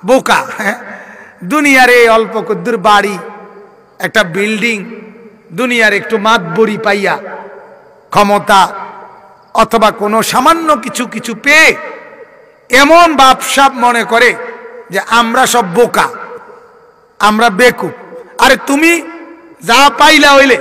বোকা। দুনিয়ার এই অল্প কদ্দুর বাড়ি, একটা বিল্ডিং, দুনিয়ার একটু মাতবরি পাইয়া, ক্ষমতা অথবা কোনো সামান্য কিছু কিছু পেয়ে এমন বাপসাপ মনে করে যে আমরা সব বোকা, আমরা বেকুব। আরে তুমি যা পাইলা হইলে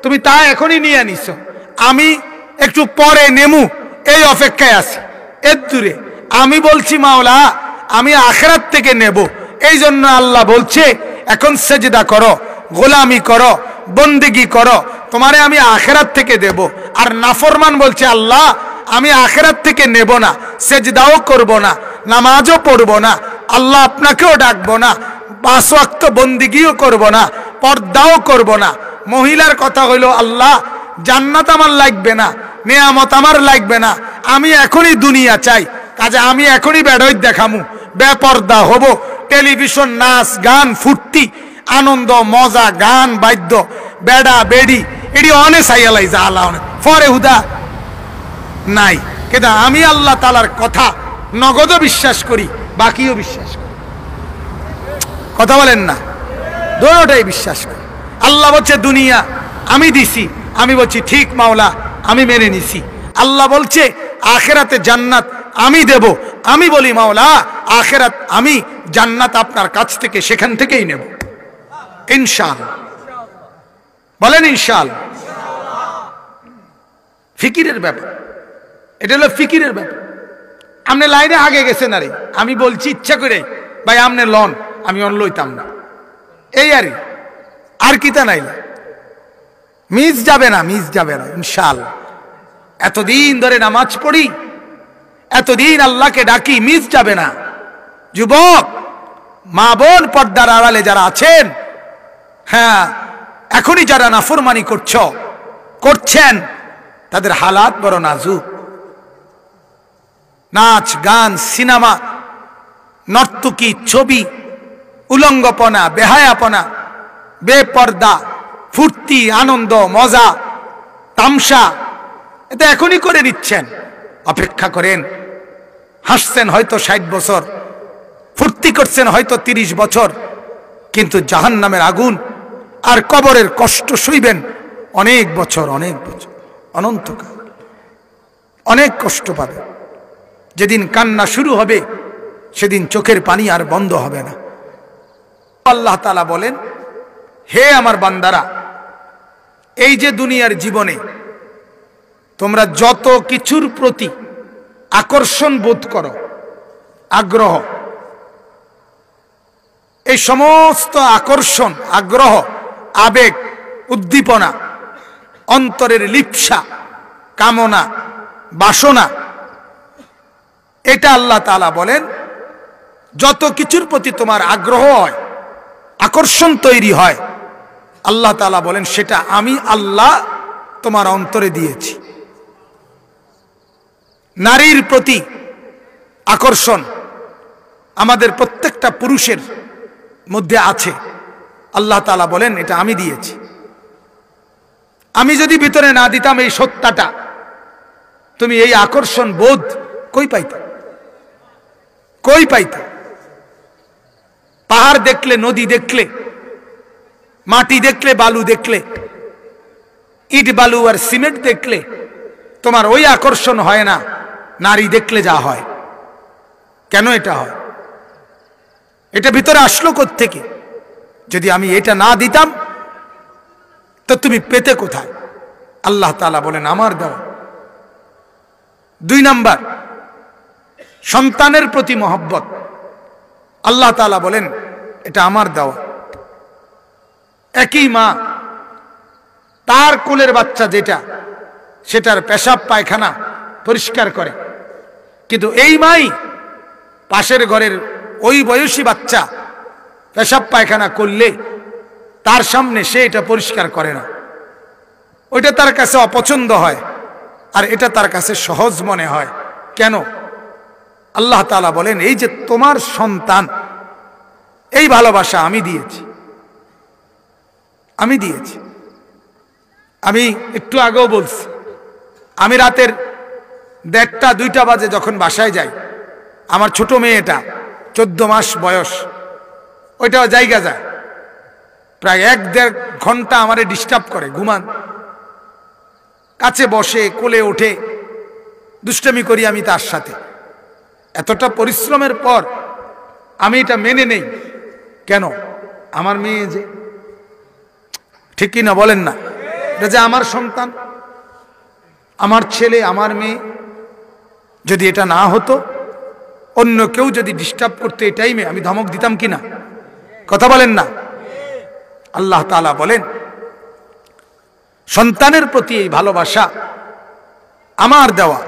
তুমি তা এখনই নিয়ে নিছ, আমি একটু পরে নেমু এই অপেক্ষায় আছি। এর দূরে আমি বলছি মাওলা আমি আখিরাত থেকে নেব, এই জন্য আল্লাহ বলছে এখন সেজদা করো, গোলামি করো, বন্দেগি করো, তোমারে আমি আখিরাত থেকে দেব। আর নাফরমান বলছে আল্লাহ আমি আখিরাত থেকে নেব না, সেজদাও করব না, নামাজও পড়ব না, আল্লাহ আপনাকেও ডাকবো না, 5 ওয়াক্ত বন্দেগিও করব না, পর্দাও করব না। মহিলার কথা হইল আল্লাহ জান্নাত আমার লাগবে না, নেয়ামত আমার লাগবে না, আমি এখনই দুনিয়া চাই, কাজে আমি এখনই বেড়ই দেখামু, বেপর্দা হব, টেলিভিশন, নাচ গান, ফুর্তি, আনন্দ, মজা, গান, বাদ্য, বেড়া বেড়ি, এটি অনেক সাইয়ালাই যা আল্লাহ অনেক ফরে হুদা নাই। কিন্তু আমি আল্লাহ তাআলার কথা নগদও বিশ্বাস করি, বাকিও বিশ্বাস করি। কথা বলেন না? দুটোটাই বিশ্বাস করি। আল্লাহ বলছে দুনিয়া আমি দিছি, আমি বলছি ঠিক মাওলা আমি মেনে নিছি। আল্লাহ বলছে আখিরাতে জান্নাত আমি দেব, আমি বলি মাওলা আখিরাত আমি জান্নাত আপনার কাছ থেকে সেখান থেকেই নেব ইনশাআল্লাহ। বলেন ইনশাআল্লাহ। ফিকিরের ব্যাপার, এটা হলো ফিকিরের ব্যাপার। আপনি লাইনে আগে গেছেন, আরে আমি বলছি ইচ্ছা করে ভাই আপনি লন, আমি অন লইতাম না, এই আর কিতা নাই, মিস যাবে না, মিস যাবে না ইনশাআল্লাহ। এতদিন ধরে নামাজ পড়ি, এতদিন আল্লাহকে ডাকি, মিস যাবে না। যুবক মা বোন পর্দার আড়ালে যারা আছেন, হ্যাঁ এখনই যারা নাফরমানি করছেন তাদের হালাত বড় নাজুক। নাচ গান, সিনেমা, নর্তকী, ছবি, উলঙ্গপনা, বেহায়াপনা, বেপর্দা, ফুর্তি, আনন্দ, মজা, তামসা, এটা এখনই করে নিচ্ছেন। অপেক্ষা করেন, হাসছেন হয়তো 60 বছর, ফুর্তি করছেন হয়তো 30 বছর, কিন্তু জাহান্নামের আগুন আর কবরের কষ্ট সইবেন অনেক বছর, অনেক বছর, অনন্তকাল অনেক কষ্ট পাবে। যেদিন কান্না শুরু হবে সেদিন চোখের পানি আর বন্ধ হবে না। আল্লাহ তাআলা বলেন হে আমার বান্দারা, এই যে দুনিয়ার জীবনে তোমরা যত কিছুর প্রতি আকর্ষণ বোধ করো, আগ্রহ, এই সমস্ত আকর্ষণ, আগ্রহ, আবেগ, উদ্দীপনা, অন্তরের লিপ্সা, কামনা, বাসনা, এটা আল্লাহ তাআলা বলেন যত কিছুর প্রতি তোমার আগ্রহ হয়, আকর্ষণ তৈরি হয়, আল্লাহ তাআলা বলেন সেটা আমি আল্লাহ তোমার অন্তরে দিয়েছি। নারীর প্রতি আকর্ষণ আমাদের প্রত্যেকটা পুরুষের মধ্যে আছে, আল্লাহ তাআলা বলেন এটা আমি দিয়েছি। আমি যদি ভিতরে না দিতাম এই সত্তাটা, তুমি এই আকর্ষণ বোধ কই পাইতা? কই পাইতা? পাহাড় দেখলে, নদী দেখলে, মাটি দেখলে, বালু দেখলে, ইট বালু আর সিমেন্ট দেখলে তোমার ওই আকর্ষণ হয় না নারী দেখলে যা হয়। কেন এটা হয়? এটা ভিতরে আসলো কোত্থেকে? যদি আমি এটা না দিতাম তো তুমি পেতে কোথায়? আল্লাহ তাআলা বলেন আমার দেওয়া। 2 নাম্বার, সন্তানের প্রতি মহব্বত, আল্লাহ তাআলা বলেন এটা আমার দেওয়া। একই মা তার কোলের বাচ্চা যেটা, সেটার পেশাব পায়খানা পরিষ্কার করে, কিন্তু এই মাই পাশের ঘরের ওই বয়সী বাচ্চা পেশাব পায়খানা করলে তার সামনে সে এটা পরিষ্কার করে না। ওইটা তার কাছে অপছন্দ হয়, আর এটা তার কাছে সহজ মনে হয়। কেন? আল্লাহ তাআলা বলেন এই যে তোমার সন্তান, এই ভালোবাসা আমি দিয়েছি, আমি দিয়েছি। আমি একটু আগেও বলছি, আমি রাতের 1:30-2টা বাজে যখন বাসায় যাই, আমার ছোট মেয়েটা 14 মাস বয়স, ওইটাও জায়গা যায়, প্রায় 1-1.5 ঘন্টা আমারে ডিস্টার্ব করে, ঘুমান, কাছে বসে, কোলে ওঠে, দুষ্টামি করি আমি তার সাথে। এতটা পরিশ্রমের পর আমি এটা মেনে নেই কেন? আমার মেয়ে যে, ঠিক কি না বলেন না? এটা যে আমার সন্তান, আমার ছেলে, আমার মেয়ে, যদি এটা না হতো, অন্য কেউ যদি ডিস্টার্ব করতো এই টাইমে, আমি ধমক দিতাম কি না? কথা বলেন না? আল্লাহ তাআলা বলেন সন্তানের প্রতি এই ভালোবাসা আমার দেওয়া।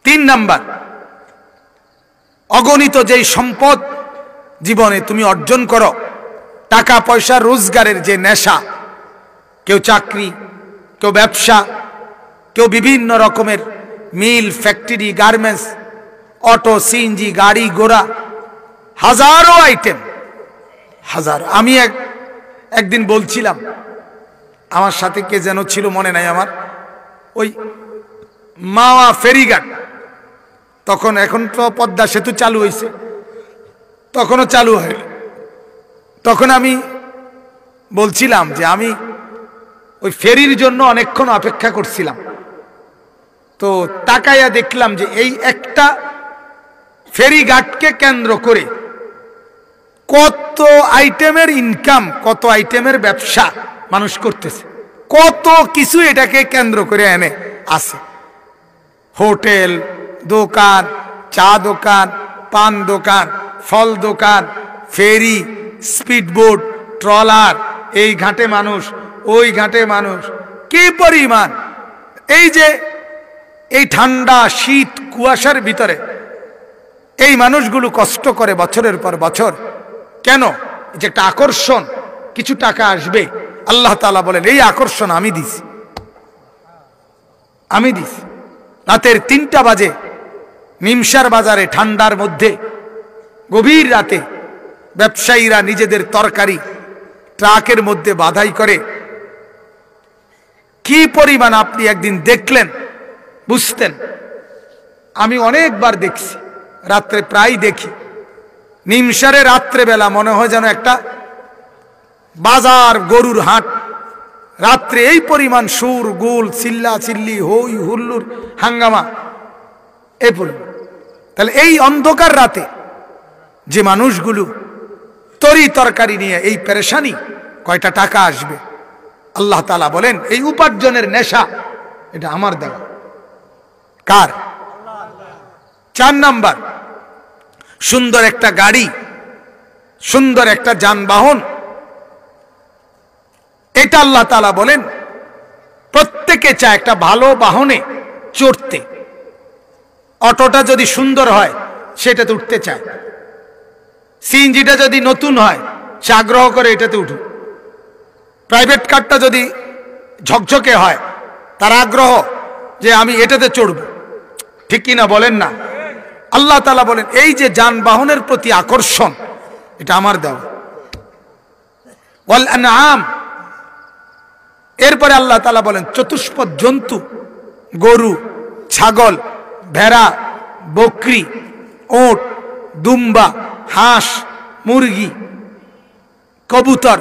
3 নাম্বার, অগণিত যেই সম্পদ জীবনে তুমি অর্জন করো, টাকা পয়সা রোজগারের যে নেশা, কেউ চাকরি, কেউ ব্যবসা, কেউ বিভিন্ন রকমের মিল, ফ্যাক্টরি, গার্মেন্টস, অটো, সিএনজি, গাড়ি ঘোড়া, হাজারো আইটেম, হাজারো। আমি একদিন বলছিলাম, আমার সাথে কে যেন ছিল মনে নাই আমার, ওই মাওয়া ফেরিঘাট, তখন, এখন তো পদ্মা সেতু চালু হয়েছে, তখনও চালু হয়, তখন আমি বলছিলাম যে আমি ওই ফেরির জন্য অনেকক্ষণ অপেক্ষা করছিলাম, তো তাকাইয়া দেখলাম যে এই একটা ফেরিঘাটকে কেন্দ্র করে কত আইটেমের ইনকাম, কত আইটেমের ব্যবসা মানুষ করতেছে, কত কিছু এটাকে কেন্দ্র করে এনে আছে। হোটেল, দোকান, চা দোকান, পান দোকান, ফল দোকান, ফেরি, স্পিডবোট, ট্রলার, এই ঘাটে মানুষ, ওই ঘাটে মানুষ, কি পরিমাণ! এই যে এই ঠান্ডা, শীত, কুয়াশার ভিতরে এই মানুষগুলো কষ্ট করে বছরের পর বছর, কেন? যে একটা আকর্ষণ, কিছু টাকা আসবে, আল্লাহ তাআলা বলেন এই আকর্ষণ আমি দিছি, আমি দিছি। রাতের 3টা বাজে নিমসার বাজারে ঠান্ডার মধ্যে, গভীর রাতে ব্যবসায়ীরা নিজেদের তরকারি ট্রাকের মধ্যে বাধাই করে, কি পরিমাণ আপনি একদিন দেখলেন, বুঝতেন। আমি অনেকবার দেখছি, রাত্রে প্রায় দেখি, নিমসারে রাত্রেবেলা মনে হয় যেন একটা বাজার, গরুর হাট, রাত্রে এই পরিমাণ সুর, গুল, চিল্লা চিল্লি, হই হুল্লুর, হাঙ্গামা, এই পরিমাণ। তাহলে এই অন্ধকার রাতে যে মানুষগুলো তরি তরকারি নিয়ে এই পেরেশানি, কয়টা টাকা আসবে? আল্লাহ তাআলা বলেন এই উপার্জনের নেশা এটা আমার দেওয়া। কার? 4 নাম্বার, সুন্দর একটা গাড়ি, সুন্দর একটা যানবাহন, এটা আল্লাহ তাআলা বলেন প্রত্যেকে চায় একটা ভালো বাহনে চড়তে। অটোটা যদি সুন্দর হয় সেটাতে উঠতে চায়, সিএনজিটা যদি নতুন হয় সে আগ্রহ করে এটাতে উঠুক, প্রাইভেট কারটা যদি ঝকঝকে হয় তার আগ্রহ যে আমি এটাতে চড়ব, ঠিক কিনা বলেন না? আল্লাহ তাআলা বলেন এই যে যানবাহনের প্রতি আকর্ষণ এটা আমার দেওয়া। ওয়াল আনআম, এরপরে আল্লাহ তাআলা বলেন চতুষ্পদ জন্তু, গরু, ছাগল, ভেড়া, বকরি, ওট, দুম্বা, হাঁস, মুরগি, কবুতর,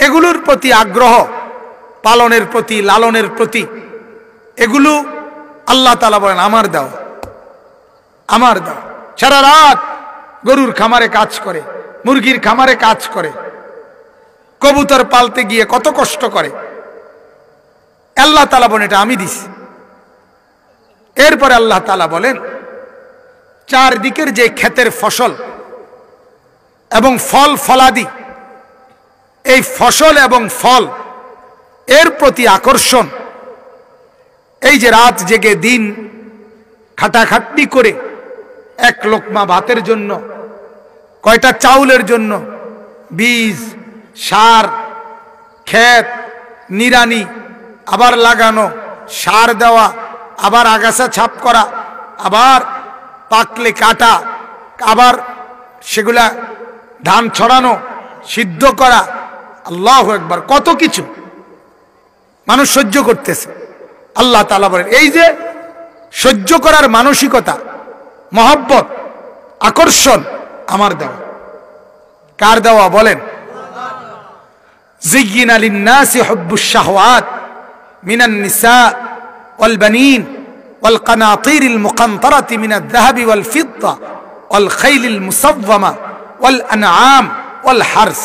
এগুলোর প্রতি আগ্রহ, পালনের প্রতি, লালনের প্রতি, এগুলো আল্লাহ তাআলা বলেন আমার দেওয়া, আমার দেওয়া। সারা রাত গরুর খামারে কাজ করে, মুরগির খামারে কাজ করে, কবুতর পালতে গিয়ে কত কষ্ট করে, আল্লাহ তাআলা বলেন এটা আমি দিছি। এরপরে আল্লাহ তাআলা বলেন চারদিকের যে ক্ষেতের ফসল এবং ফল ফলাদি, এই ফসল এবং ফল এর প্রতি আকর্ষণ, এই যে রাত জেগে দিন খাটাখাটনি করে এক লোকমা ভাতের জন্য, কয়টা চাউলের জন্য বীজ, সার, ক্ষেত নিড়ানি, আবার লাগানো, সার দেওয়া, আবার আগাছা ছাপ করা, আবার পাকলে কাটা, আবার সেগুলা ধান ছড়ানো, সিদ্ধ করা, আল্লাহু আকবার, কত কিছু মানুষ সহ্য করতেছে। আল্লাহ তাআলা বলেন এই যে সহ্য করার মানসিকতা, মহব্বত, আকর্ষণ আমার দেওয়া। কার দেওয়া বলেন? যুয়্যিনা লিন-নাসি হুব্বুশ শাহওয়াত মিনান নিসা ওয়াল বানিন ওয়াল কানাতিরিল মুকানতারাতি মিনাদ যাহাবি ওয়াল ফিদ্দা ওয়াল খাইলিল মুসাওয়ামা ওয়াল আনআম ওয়াল হারস।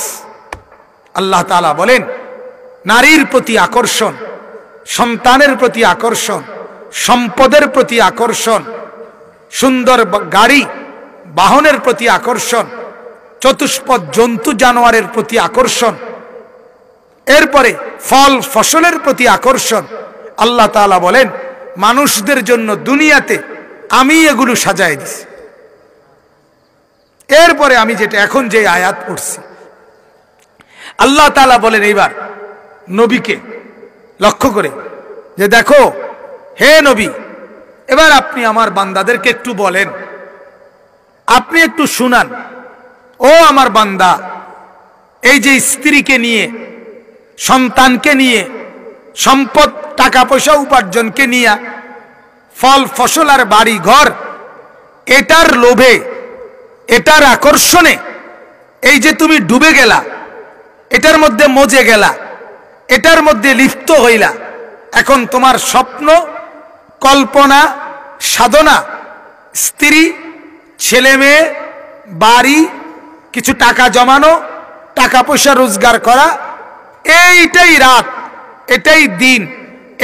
আল্লাহ তাআলা বলেন, নারীর প্রতি আকর্ষণ, সন্তানের প্রতি আকর্ষণ, সম্পদের প্রতি আকর্ষণ, সুন্দর গাড়ি বাহনের প্রতি আকর্ষণ, চতুষ্পদ জন্তু জানোয়ারের প্রতি আকর্ষণ, এরপরে ফল ফসলের প্রতি আকর্ষণ। আল্লাহ তাআলা বলেন, মানুষদের জন্য দুনিয়াতে আমি এগুলো সাজায় দিছি। এরপরে আমি যেটা এখন যে আয়াত পড়ছি, আল্লাহ তাআলা বলেন এইবার নবীকে লক্ষ্য করে যে দেখো হে নবী, এবার আপনি আমার বান্দাদেরকে একটু বলেন, আপনি একটু শুনান। ও আমার বান্দা, এই যে স্ত্রীকে নিয়ে, সন্তানকে নিয়ে, সম্পদ টাকা পয়সা উপার্জনকে নিয়ে, ফল ফসল আর বাড়ি ঘর, এটার লোভে, এটার আকর্ষণে এই যে তুমি ডুবে গেলা, এটার মধ্যে মজে গেলা, এটার মধ্যে লিপ্ত হইলা। এখন তোমার স্বপ্ন, কল্পনা, সাধনা, স্ত্রী, ছেলে মেয়ে, বাড়ি, কিছু টাকা জমানো, টাকা পয়সা রোজগার করা, এইটাই রাত, এটাই দিন,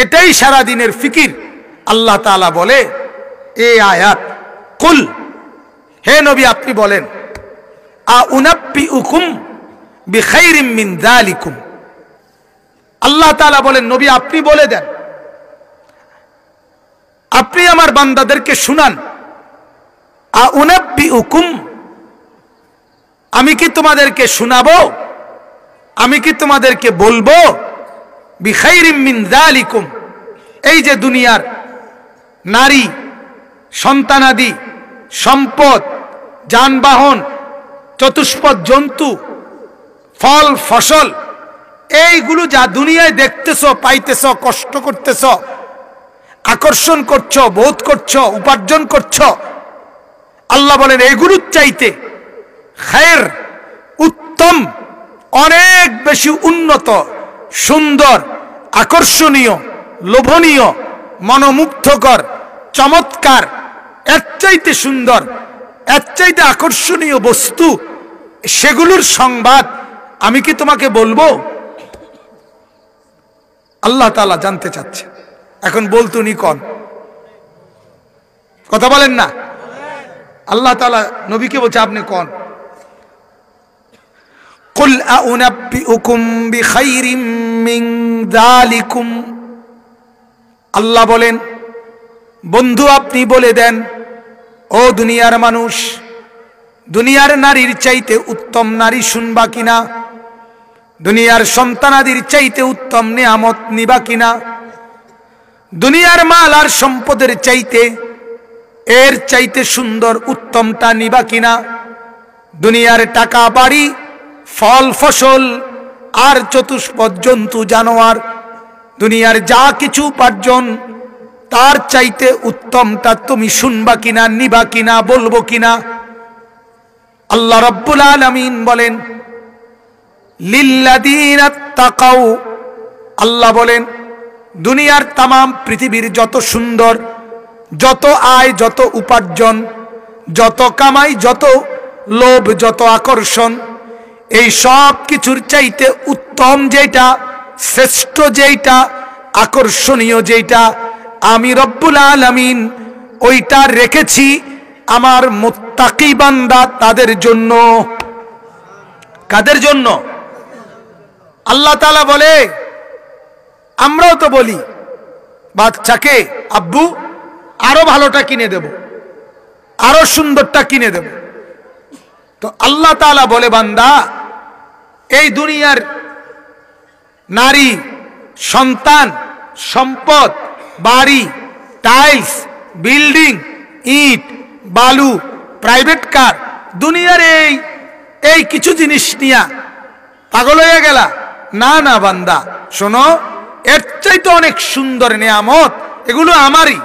এটাই সারা দিনের ফিকির। আল্লাহ তাআলা বলে এই আয়াত, কুল, হে নবী আপনি বলেন, আউনাব্বিউকুম বিখাইরিম মিন যালিকুম। আল্লাহ তাআলা বলেন নবী আপনি বলে দেন, আপনি আমার বান্দাদেরকে শুনান, আউনাব্বিউকুম, আমি কি তোমাদেরকে শোনাবো, আমি কি তোমাদেরকে বলবো, বিখাইরিম মিন যালিকুম, এই যে দুনিয়ার নারী, সন্তানাদি, সম্পদ, যানবাহন, চতুষ্পদ জন্তু, ফল ফসল, এইগুলো যা দুনিয়ায় দেখতেছ, পাইতেছ, কষ্ট করতেছ, আকর্ষণ করছো, বোধ করছো, উপার্জন করছো, আল্লাহ বলেন এগুলোর চাইতে খায়ের, উত্তম, অনেক বেশি উন্নত, সুন্দর, আকর্ষণীয়, লোভনীয়, মনোমুগ্ধকর, চমৎকার, এর চাইতে সুন্দর, এর চাইতে আকর্ষণীয় বস্তু, সেগুলোর সংবাদ আমি কি তোমাকে বলবো? আল্লাহ তাআলা জানতে চাচ্ছে। এখন বলতুনি কোন কথা বলেন না, আল্লাহ তাআলা নবীকে বলছে আপনি কোন, কুল আউনাব্বিউকুম বিখাইরিম মিন যালিকুম। আল্লাহ বলেন বন্ধু আপনি বলে দেন, ও দুনিয়ার মানুষ, দুনিয়ার নারীর চাইতে উত্তম নারী শুনবা কিনা, দুনিয়ার সন্তানাদির চাইতে উত্তম নিয়ামত নিবা কিনা, দুনিয়ার মাল আর সম্পদের চাইতে এর চাইতে সুন্দর উত্তমটা নিবা কিনা, দুনিয়ার টাকা বাড়ি, ফল ফসল আর চতুষ্পদ জন্তু জানোয়ার, দুনিয়ার যা কিছু উপার্জন, তার চাইতে উত্তমটা তুমি শুনবা কিনা, নিবা কিনা, বলবো কিনা। আল্লাহ রাব্বুল আলামিন বলেন লিল্লাযীনা তাকাউ, আল্লাহ বলেন দুনিয়ার তামাম পৃথিবীর যত সুন্দর, যত আয়, যত উপার্জন, যত কামাই, যত লোভ, যত আকর্ষণ, এই সব কিছুর চাইতে উত্তম যেটা, শ্রেষ্ঠ যেটা, আকর্ষণীয় যেটা, আমি রব্বুল আলামিন ওইটা রেখেছি আমার মুত্তাকি বান্দা তাদের জন্য। কাদের জন্য? আল্লাহ তাআলা বলে, আমরাও তো বলি বাচ্চাকে আব্বু আরো ভালোটা কিনে দেব, আরো সুন্দরটা কিনে দেব। তো আল্লাহ তাআলা বলে বান্দা, এই দুনিয়ার নারী, সন্তান, সম্পদ, বাড়ি, টাইলস, বিল্ডিং, ইট, বালু, প্রাইভেট কার, দুনিয়ার এই কিছু জিনিস নিয়া পাগল হয়ে গেলা? না না বান্দা, শোনো, এর চাইতে অনেক সুন্দর নিয়ামত, এগুলো আমারই।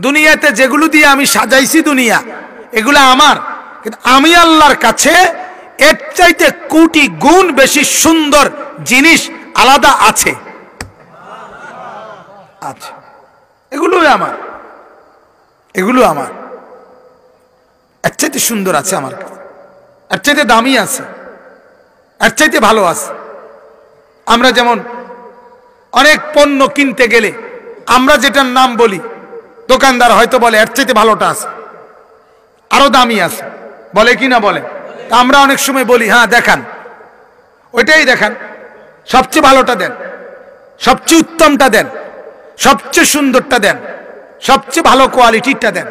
দুনিয়াতে যেগুলো দিয়ে আমি সাজাইছি দুনিয়া, এগুলো আমার। কিন্তু আমি আল্লাহর কাছে এর চাইতে কোটি গুণ বেশি সুন্দর জিনিস আলাদা আছে। আচ্ছা, এগুলোই আমার, এগুলো আমার, এর চাইতে সুন্দর আছে আমার কাছে, এর চাইতে দামি আছে, এর চাইতে ভালো আছে। আমরা যেমন অনেক পণ্য কিনতে গেলে আমরা যেটার নাম বলি, দোকানদার হয়তো বলে এর চাইতে ভালোটা আছে, আরো দামি আছে, বলে কি না বলে? আমরা অনেক সময় বলি হ্যাঁ দেখান, ওইটাই দেখান, সবচেয়ে ভালোটা দেন, সবচেয়ে উত্তমটা দেন, সবচেয়ে সুন্দরটা দেন, সবচেয়ে ভালো কোয়ালিটিটা দেন।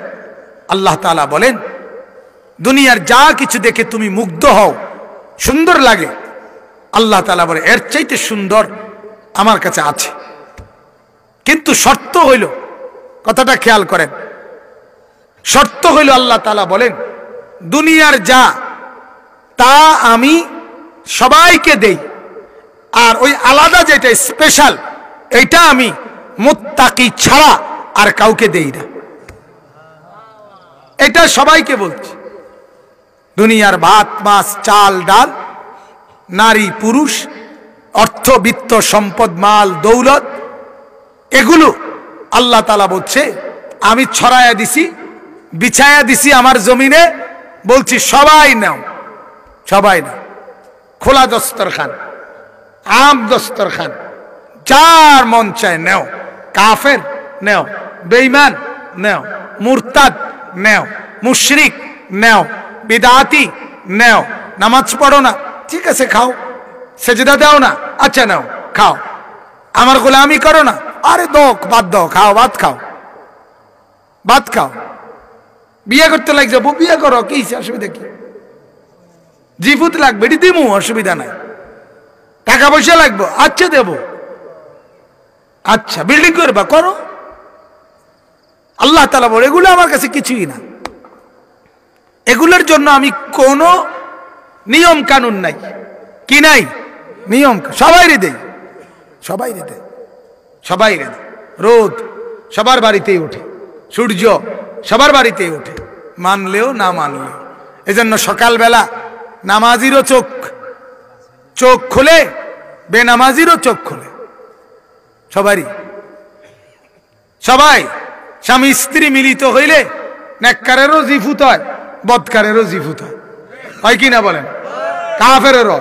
আল্লাহ তাআলা বলেন দুনিয়ার যা কিছু দেখে তুমি মুগ্ধ হও, সুন্দর লাগে, আল্লাহ তাআলা বলে এর চাইতে সুন্দর আমার কাছে আছে। কিন্তু শর্ত হইল, কথাটা খেয়াল করেন, শর্ত হইল আল্লাহ তাআলা বলেন দুনিয়ার যা তা আমি সবাইকে দেই, আর ওই আলাদা যেটা স্পেশাল এইটা আমি মুত্তাকি ছাড়া আর কাউকে দেই না। এটা সবাইকে বলছি। দুনিয়ার ভাত মাছ চাল ডাল, নারী পুরুষ, অর্থ বিত্ত সম্পদ মাল দৌলত, এগুলো আল্লাহ তাআলা বলছে আমি ছড়ায়া দিছি, বিছায়া দিছি আমার জমিনে, বলছি সবাই নাও, সবাই নাও। খোলা দস্তরখান, আম দস্তরখান, যার মন চায় নেও, কাফের নেও, বেঈমান নেও, মুরতাদ নেও, মুশরিক নেও, বিদআতি নেও, নামাজ পড়ো না, ঠিক আছে খাও, সেজদা দাও না, আচ্ছা নাও খাও, আমার গোলামি করো না, আরে দোক বাদ দাও, খাও, ভাত খাও, ভাত খাও। বিয়ে করতে লাগছে, বিয়ে করো, কি অসুবিধা কি? জিফুত লাগবে, এটি দিমু, অসুবিধা নাই। টাকা পয়সা লাগবে, আচ্ছা দেব, আচ্ছা বিল্ডিং করবা, করো। আল্লাহ তাআলা বলে এগুলো আমার কাছে কিছুই না, এগুলোর জন্য আমি কোনো নিয়ম কানুন নাই, কি নাই নিয়ম, সবাই রে দেই, সবাই রে দেয়, সবাই রে দেয়। রোদ সবার বাড়িতেই ওঠে, সূর্য সবার বাড়িতেই ওঠে, মানলেও না মানলেও। এজন্য সকালবেলা নামাজিরও চোখ খোলে, বেনামাজিরও চোখ খোলে, সবারই। সবাই স্বামী স্ত্রী মিলিত হইলে নেককারেরও জিফুত হয়, বদকারেরও জিফুত হয়, হয় কি না বলেন? কাফেরেরও।